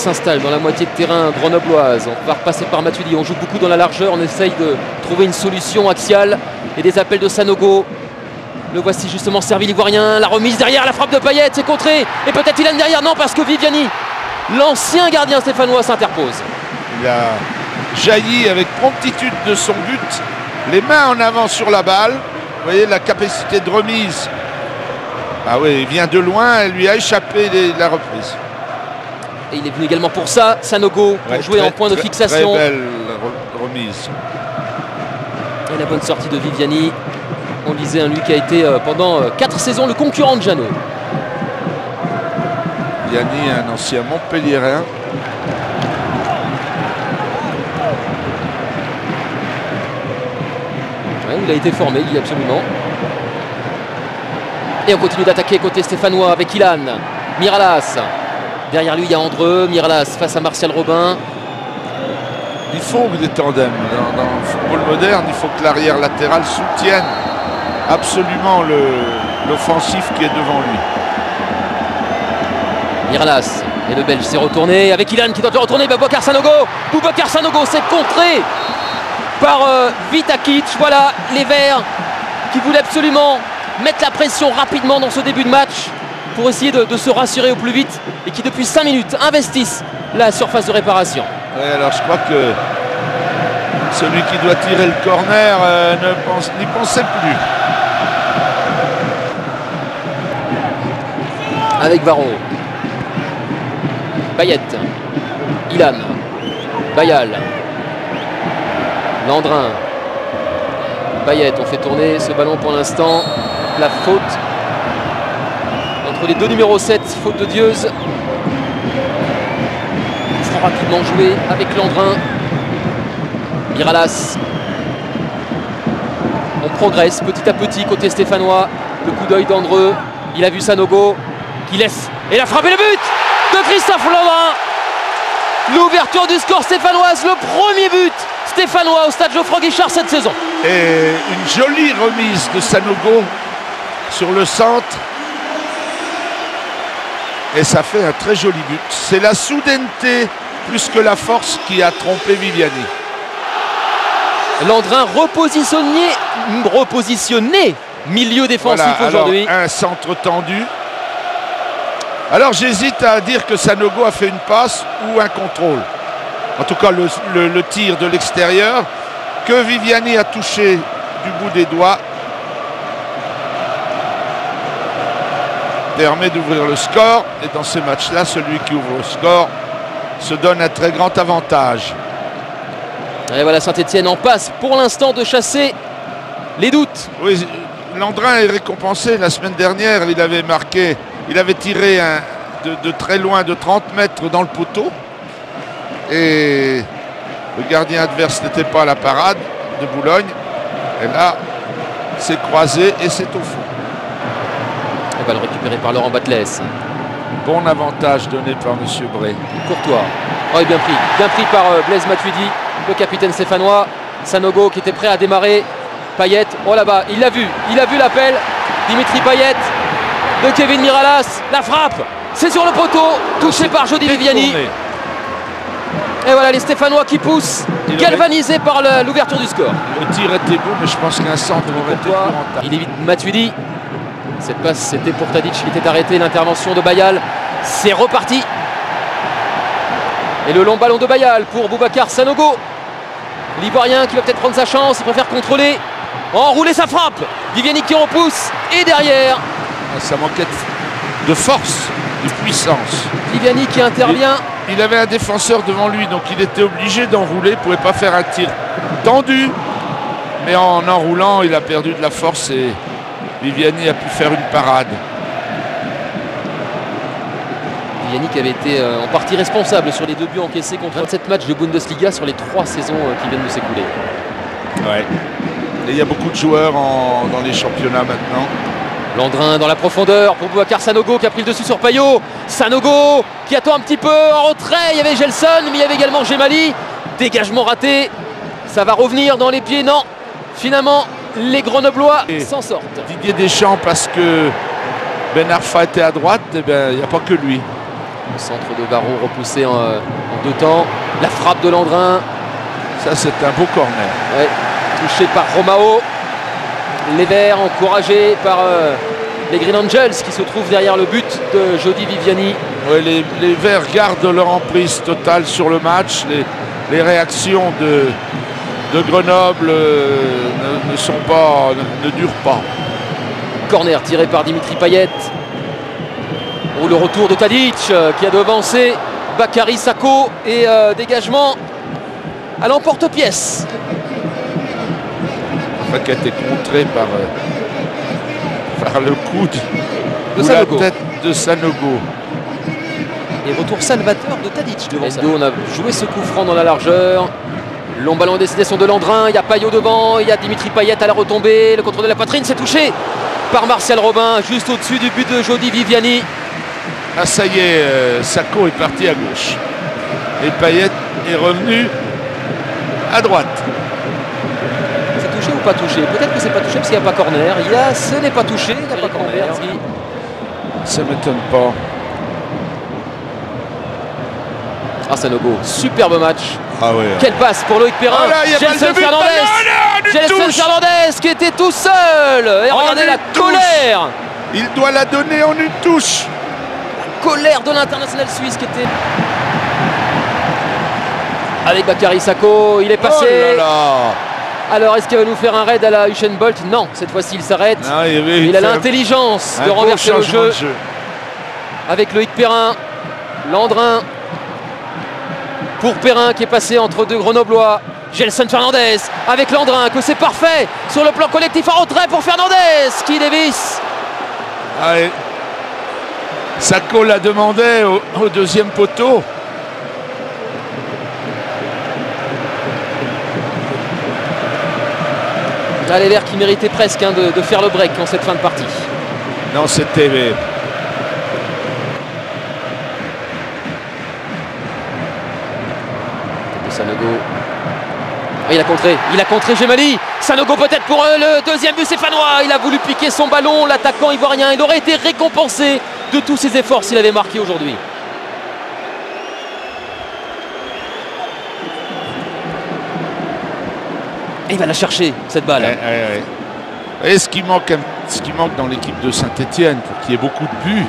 s'installe dans la moitié de terrain grenobloise. On va repasser par Matuidi. On joue beaucoup dans la largeur. On essaye de trouver une solution axiale. Et des appels de Sanogo. Le voici justement servi l'Ivoirien. La remise derrière, la frappe de Payet. C'est contré. Et peut-être Ilan derrière. Non, parce que Viviani, l'ancien gardien stéphanois, s'interpose. Il a jailli avec promptitude de son but. Les mains en avant sur la balle. Vous voyez la capacité de remise. Ah oui, il vient de loin. Elle lui a échappé la reprise. Et il est venu également pour ça, Sanogo, pour jouer en point de fixation. Très belle remise. Et la bonne sortie de Viviani. On disait, lui qui a été pendant 4 saisons le concurrent de Jeannot. Viviani, un ancien Montpellierin. Ouais, il a été formé, il dit absolument. Et on continue d'attaquer côté stéphanois avec Ilan. Miralas. Derrière lui, il y a Andreu. Miralas face à Martial Robin. Il faut des tandems. Dans le football moderne, il faut que l'arrière latéral soutienne absolument l'offensif qui est devant lui. Miralas. Et le Belge s'est retourné avec Ilan qui doit le retourner. Boubacar Sanogo. Boubacar Sanogo s'est contré par Vitakic. Voilà les Verts qui voulaient absolument mettre la pression rapidement dans ce début de match pour essayer de se rassurer au plus vite et qui depuis 5 minutes investissent la surface de réparation. Ouais, alors je crois que celui qui doit tirer le corner n'y pensait plus. Avec Varro. Payet. Ilan. Bayal. Landrin. Payet, on fait tourner ce ballon pour l'instant. La faute entre les deux numéros 7, faute de Dieuze. Il sera rapidement joué avec Landrin. Miralas. On progresse petit à petit côté stéphanois. Le coup d'œil d'Andreu. Il a vu Sanogo qui laisse. Et la frappe et le but de Christophe Landrin. L'ouverture du score stéphanoise, le premier but stéphanois au stade Geoffroy-Guichard cette saison. Et une jolie remise de Sanogo sur le centre. Et ça fait un très joli but. C'est la soudaineté plus que la force qui a trompé Viviani. Landrin repositionné milieu défensif voilà, aujourd'hui. Un centre tendu. Alors j'hésite à dire que Sanogo a fait une passe ou un contrôle. En tout cas le tir de l'extérieur que Viviani a touché du bout des doigts permet d'ouvrir le score. Et dans ces matchs-là, celui qui ouvre le score se donne un très grand avantage. Et voilà Saint-Etienne en passe pour l'instant de chasser les doutes. Oui, Landrin est récompensé. La semaine dernière, il avait marqué, il avait tiré de très loin, de 30 mètres dans le poteau. Et le gardien adverse n'était pas à la parade de Boulogne. Et là, c'est croisé et c'est au fond. Et balle récupérée par Laurent Batles. Bon avantage donné par M. Bray. Courtois. Oh, et bien pris par Blaise Matuidi, le capitaine stéphanois. Sanogo qui était prêt à démarrer. Payet, oh là-bas, il l'a vu l'appel. Dimitri Payet de Kevin Miralas. La frappe, c'est sur le poteau, touché par Jody Viviani. Et voilà les Stéphanois qui poussent, galvanisés par l'ouverture du score. Le tir était beau, mais je pense qu'un centre aurait été plus rentable. Il évite Matuidi. Cette passe, c'était pour Tadic qui était arrêté. L'intervention de Bayal. C'est reparti. Et le long ballon de Bayal pour Boubacar Sanogo. L'Ivoirien qui va peut-être prendre sa chance. Il préfère contrôler. Enrouler sa frappe. Viviani qui repousse. Et derrière. Ça manquait de force, de puissance. Viviani qui intervient. Il avait un défenseur devant lui, donc il était obligé d'enrouler. Il ne pouvait pas faire un tir tendu. Mais en enroulant, il a perdu de la force et Viviani a pu faire une parade. Viviani qui avait été en partie responsable sur les 2 buts encaissés contre 27 matchs de Bundesliga sur les 3 saisons qui viennent de s'écouler. Ouais. Et il y a beaucoup de joueurs dans les championnats maintenant. Landrin dans la profondeur pour Boubacar Sanogo qui a pris le dessus sur Payot. Sanogo qui attend un petit peu en retrait. Il y avait Gelson, mais il y avait également Gemali. Dégagement raté. Ça va revenir dans les pieds. Non, finalement, les Grenoblois s'en sortent. Didier Deschamps, parce que Ben Arfa était à droite, eh ben, il n'y a pas que lui. Le centre de Varro repoussé en 2 temps. La frappe de Landrin. Ça, c'est un beau corner. Ouais, touché par Romao. Les Verts encouragés par les Green Angels qui se trouvent derrière le but de Jody Viviani. Ouais, les Verts gardent leur emprise totale sur le match. Les réactions de Grenoble ne durent pas. Corner tiré par Dimitri Payet. Oh, le retour de Tadic qui a devancé Bakary Sako et dégagement à l'emporte-pièce. La paquette est contrée par le coude de ou la Sanogo. tête de Sanogo. Et retour salvateur de Tadic devant ça. On a joué ce coup franc dans la largeur. Long ballon à destination de Landrin. Il y a Payot devant. Il y a Dimitri Payet à la retombée. Le contrôle de la poitrine, c'est touché par Martial Robin juste au-dessus du but de Jody Viviani. Ah, ça y est, Sako est parti à gauche. Et Payet est revenu à droite. C'est touché ou pas touché? Peut-être que c'est pas touché parce qu'il n'y a pas corner. Ce n'est pas touché. Il n'y a pas corner. Ça m'étonne pas. Ah, Sanogo, superbe match. Ah ouais. Quelle passe pour Loïc Perrin. Oh là, il y a Gelson balle de but. Fernandez. Gelson Fernandez qui était tout seul. Et regardez la colère. Il doit la donner en une touche. Colère de l'international suisse qui était avec Bakary Sako. Il est passé. Oh là là. Alors est-ce qu'il va nous faire un raid à la Usain Bolt? Non, cette fois-ci il s'arrête. Il a l'intelligence de renverser le jeu avec Loïc Perrin. Landrin pour Perrin qui est passé entre deux Grenoblois. Gelson Fernandez avec Landrin, que c'est parfait sur le plan collectif, en retrait pour Fernandez qui dévisse. Allez. Sako la demandait au deuxième poteau. Là, les Verts qui méritaient presque de faire le break en cette fin de partie. Non, c'était... Sanogo. Oh, il a contré Gemali. Sanogo peut-être pour le deuxième but stéphanois. Il a voulu piquer son ballon, l'attaquant ivoirien. Il aurait été récompensé de tous ses efforts s'il avait marqué aujourd'hui. Et il va la chercher, cette balle. Et ce qui manque dans l'équipe de Saint-Etienne pour qu'il y ait beaucoup de buts,